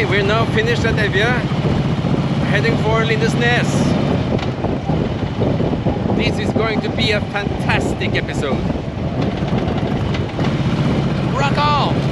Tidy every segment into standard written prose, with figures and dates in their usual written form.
Okay, we're now finished at Evje, heading for Lindesnes. This is going to be a fantastic episode. Rock on!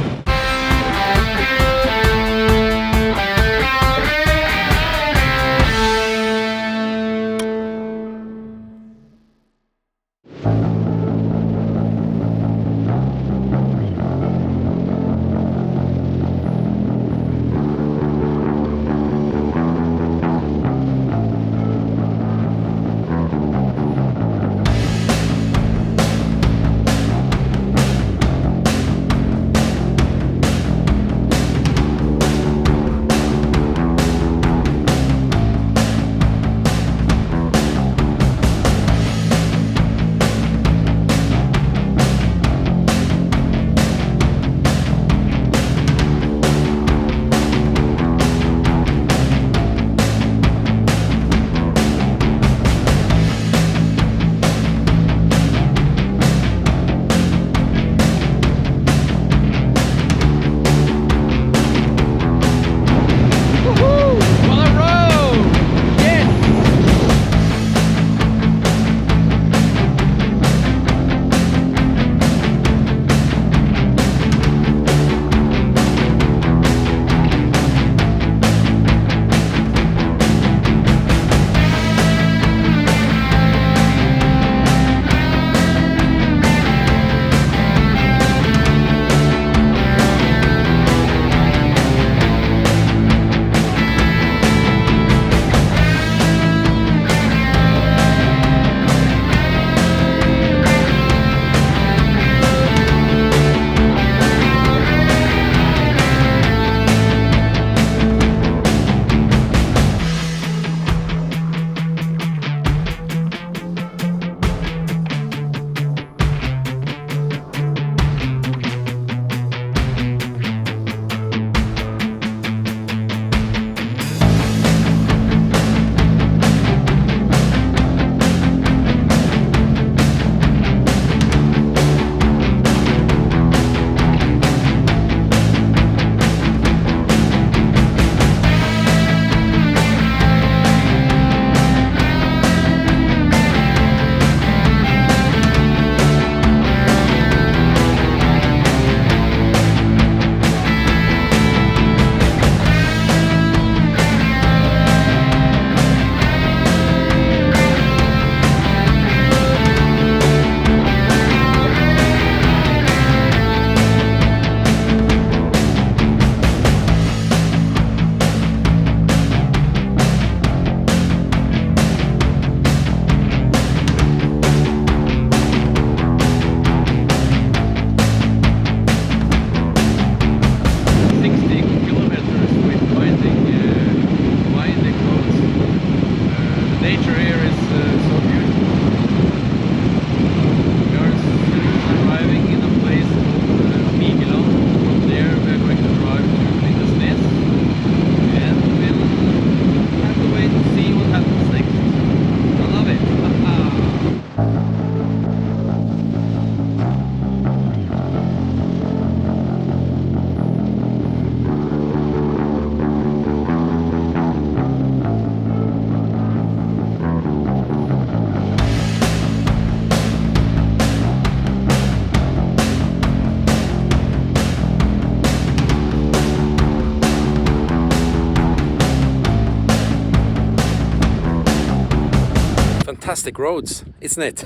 Fantastic roads, isn't it?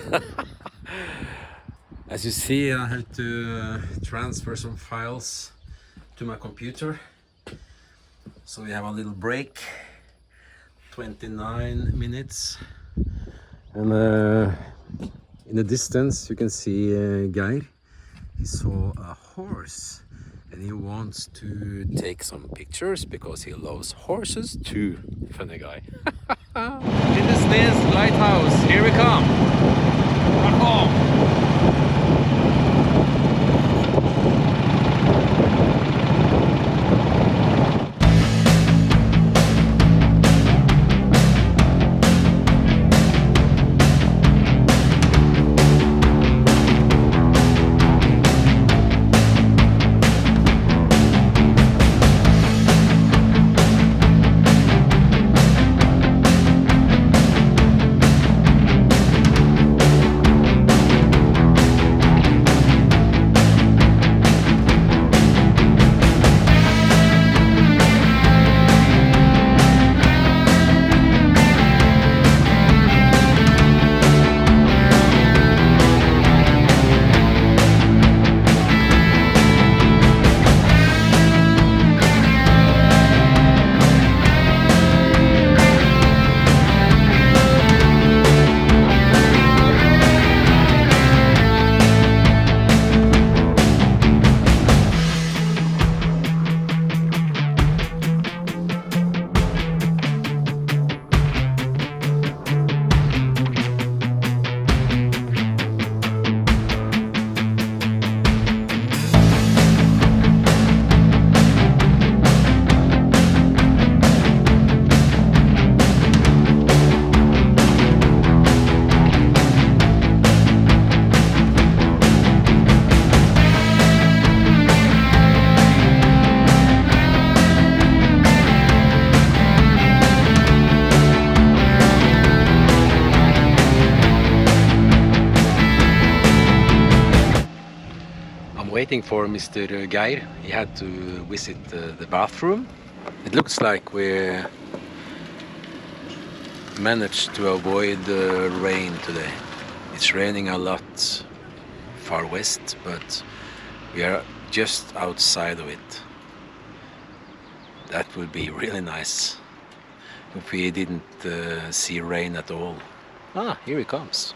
As you see, I had to transfer some files to my computer, so we have a little break, 29 minutes, and in the distance you can see Geir. He saw a horse and he wants to take some pictures because he loves horses too. Funny guy. Lindesnes lighthouse, here we come. Rock on. waiting for Mr. Geir. He had to visit the bathroom. It looks like we managed to avoid the rain today. It's raining a lot far west, but we are just outside of it. That would be really nice if we didn't see rain at all. Ah, here he comes.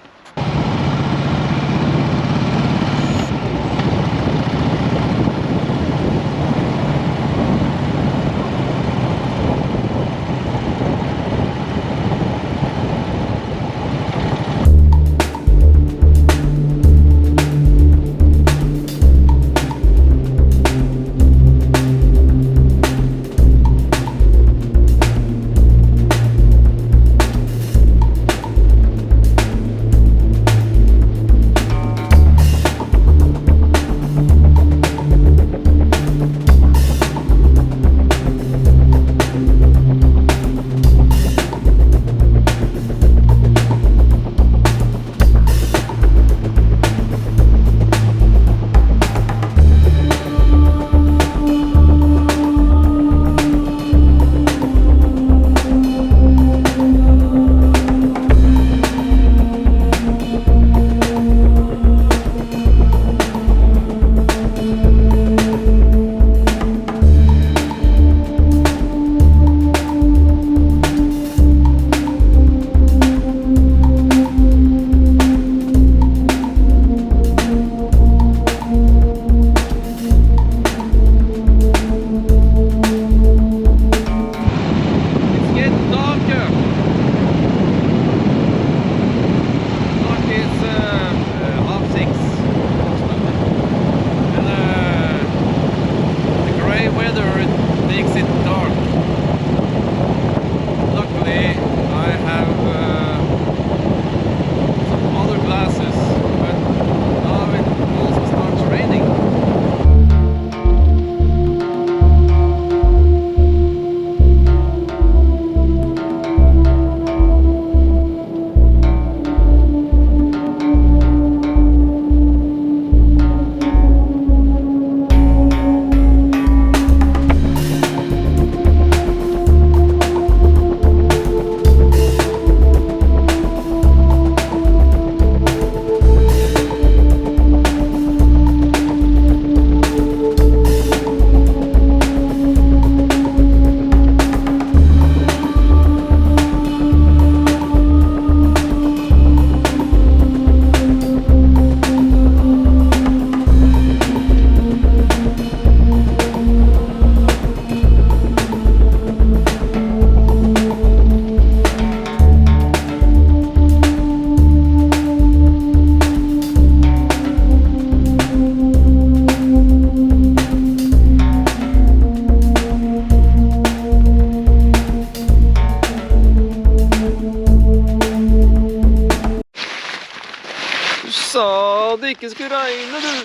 Sa det ikke skulle regne, du!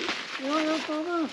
Ja, ja, ta det.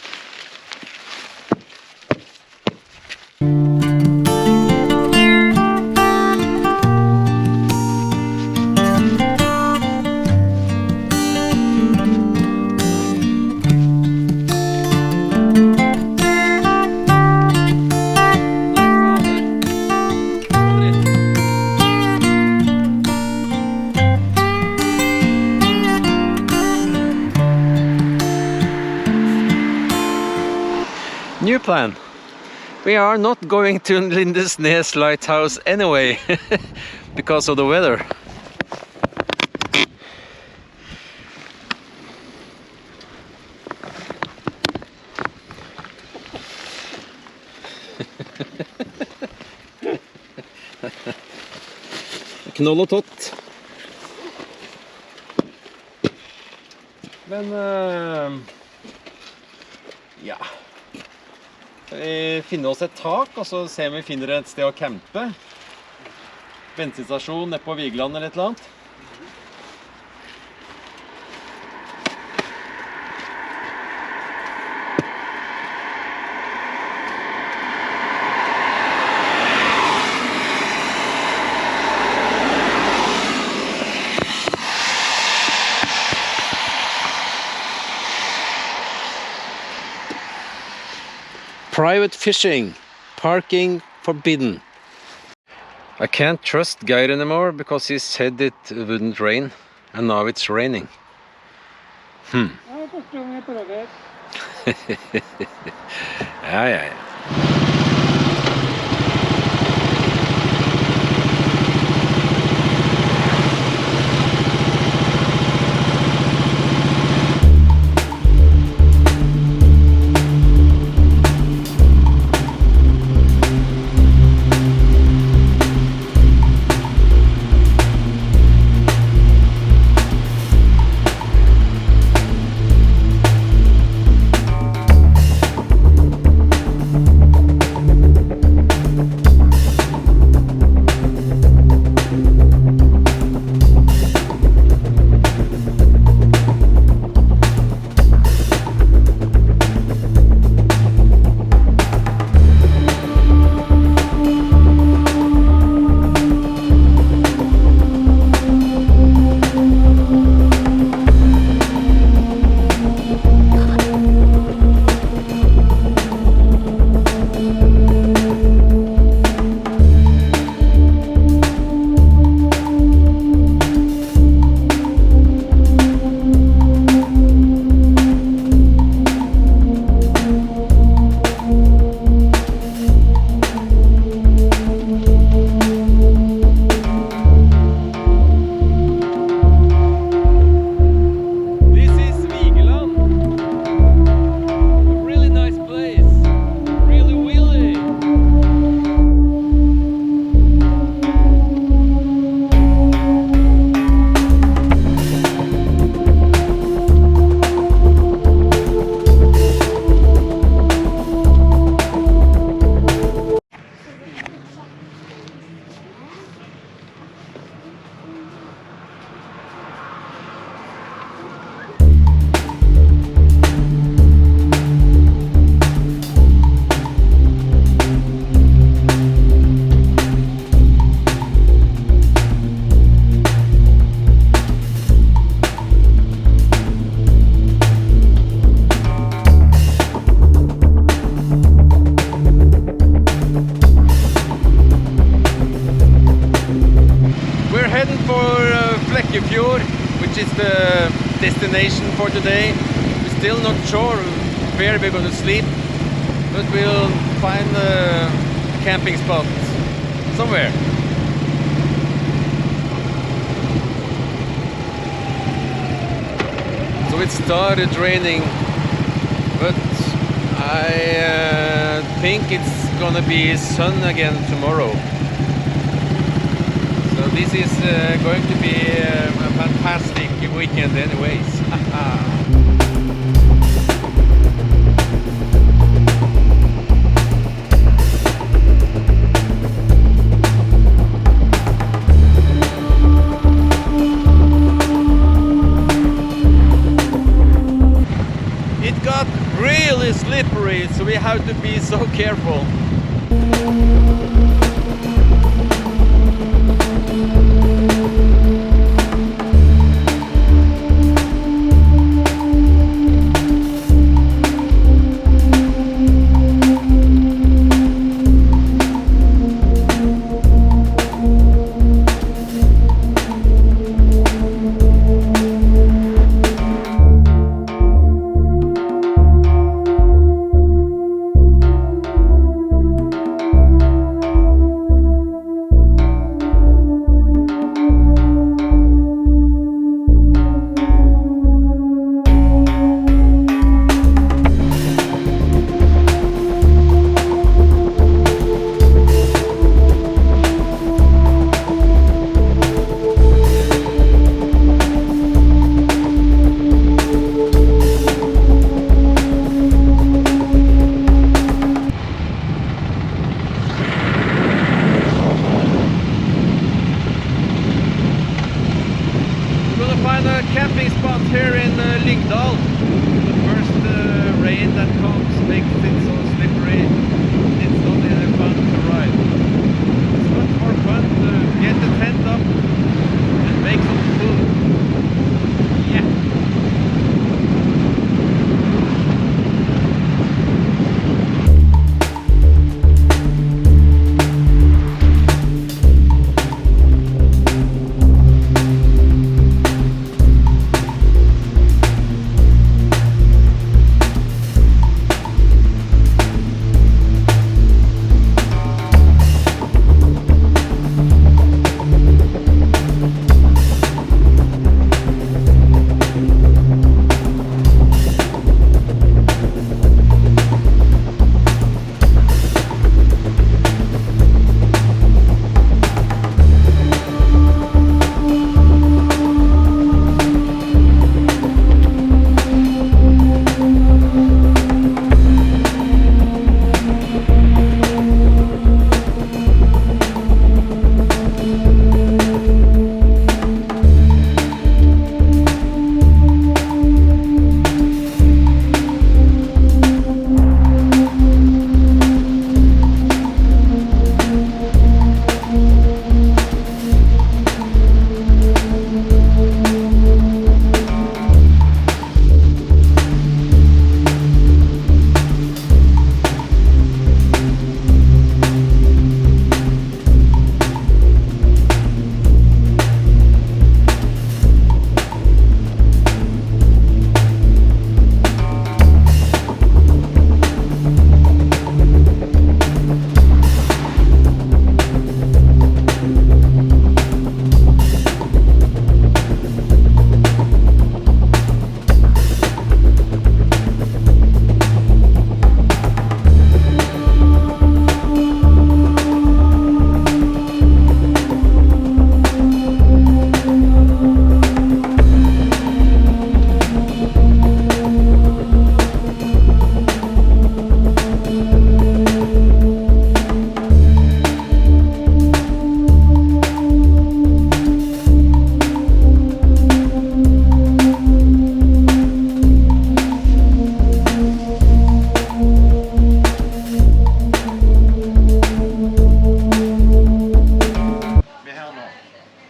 New plan. We are not going to Lindesnes Lighthouse anyway because of the weather. Knoll og tott. Men ja. Vi finner oss et tak, og så ser vi finner et sted å campe. Bensinstasjon nede på Vigeland eller et eller annet. private fishing, parking forbidden. I can't trust Geir anymore because he said it wouldn't rain, and now it's raining. Ja, ja, ja. Flekkefjord, which is the destination for today. We're still not sure where we're going to sleep, but we'll find a camping spot somewhere. So it started raining, but I think it's gonna be sun again tomorrow. So this is going to be a fantastic weekend anyways. It got really slippery, so we have to be so careful. Camping spot here in Lyngdal. The first rain that comes makes it so slippery. It's not any fun to ride. It's much more fun to get the tent up and make some food. Yeah.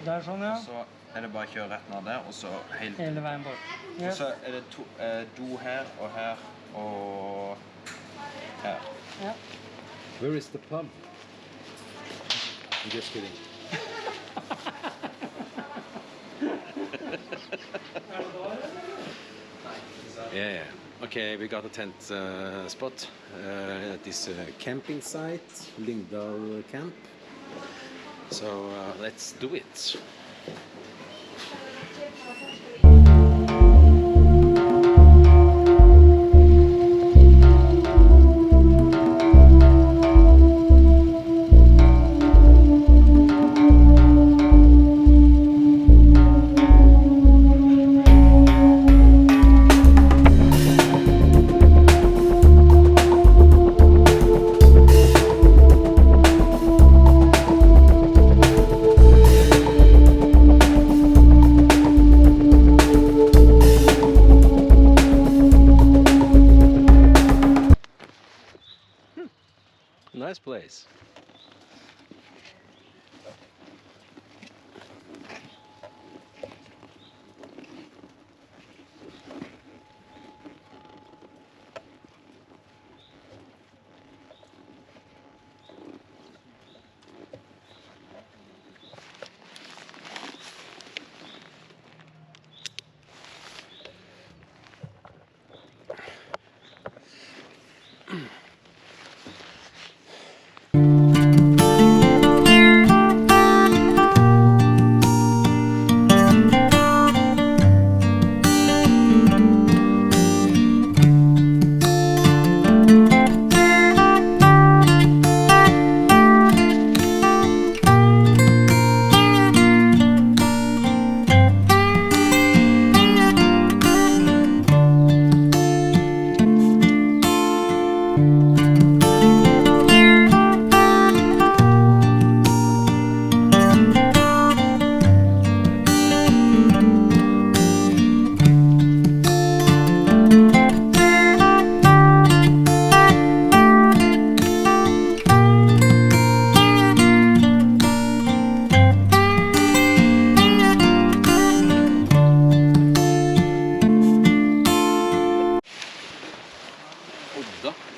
Der sånn, ja. Så det bare å kjøre rett ned der, og så helt... Hele veien bort. Ja. Og så det do her, og her, og her. Ja. Where is the pub? I'm just kidding. Yeah. Okay, we got a tent spot at this camping site, Lyngdal Camp. So let's do it. Nice place.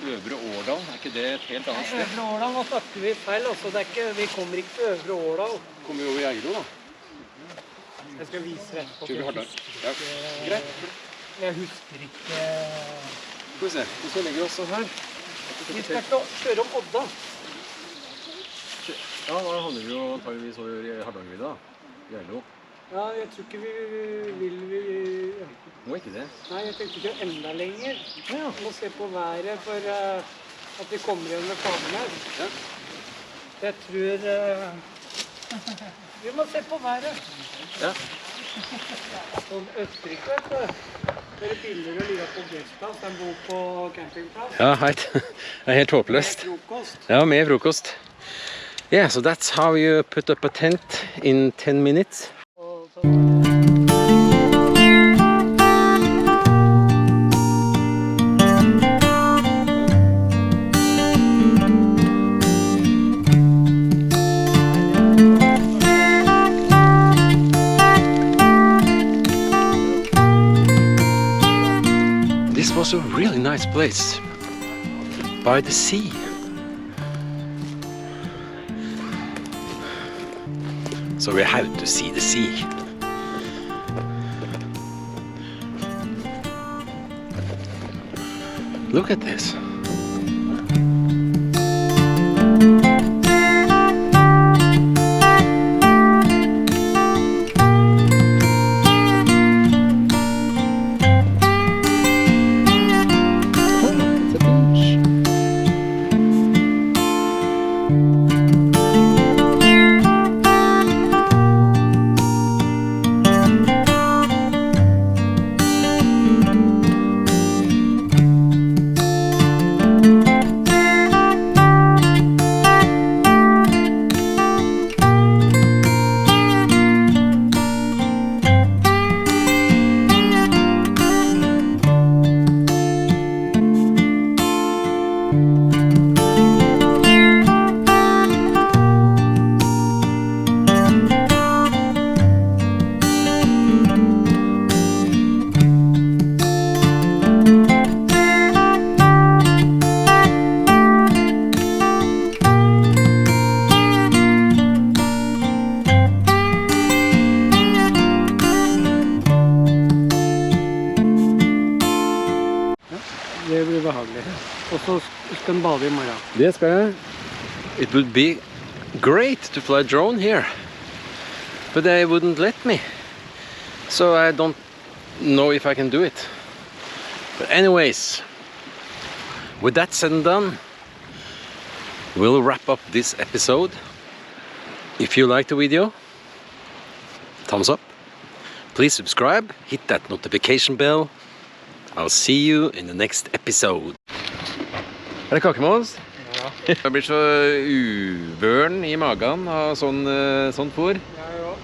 Øvre Årdal, ikke det et helt annet sted? Øvre Årdal, nå snakker vi feil, altså. Det er ikke, vi kommer ikke til Øvre Årdal. Kommer vi over Geilo da? Jeg skal vise deg etterpå. Kjører vi Hardag? Ja, greit. Jeg husker ikke... Skal vi se, vi skal legge oss her. Vi skal ikke kjøre om Odda. Ja, da handler vi jo antageligvis over i Hardangervidda, Geilo. Ja, jeg tror ikke vi vil... Må ikke det? Nei, jeg tenkte ikke enda lenger. Ja. Vi må se på været for at vi kommer igjen med planen her. Ja. Jeg tror... Vi må se på været. Ja. Sånn Østerrike, vet du. Det er billigere å ligge på guesthouse enn bo på campingplass. Ja, heit. Det er helt håpløst. Med frokost. Ja, med frokost. Yeah, so that's how you put up a tent in 10 minutes. Og så... This was a really nice place by the sea. So we have to see the sea. Look at this. Og så skal den bade I morgen. Det skal jeg. It would be great to fly drone here. But they wouldn't let me. So I don't know if I can do it. But anyways, with that said and done, we'll wrap up this episode. If you liked the video, thumbs up. Please subscribe, hit that notification bell. I'll see you in the next episode. Er det kake med oss? Ja. Jeg blir så uvøren I magen av sånn fôr. Jeg òg.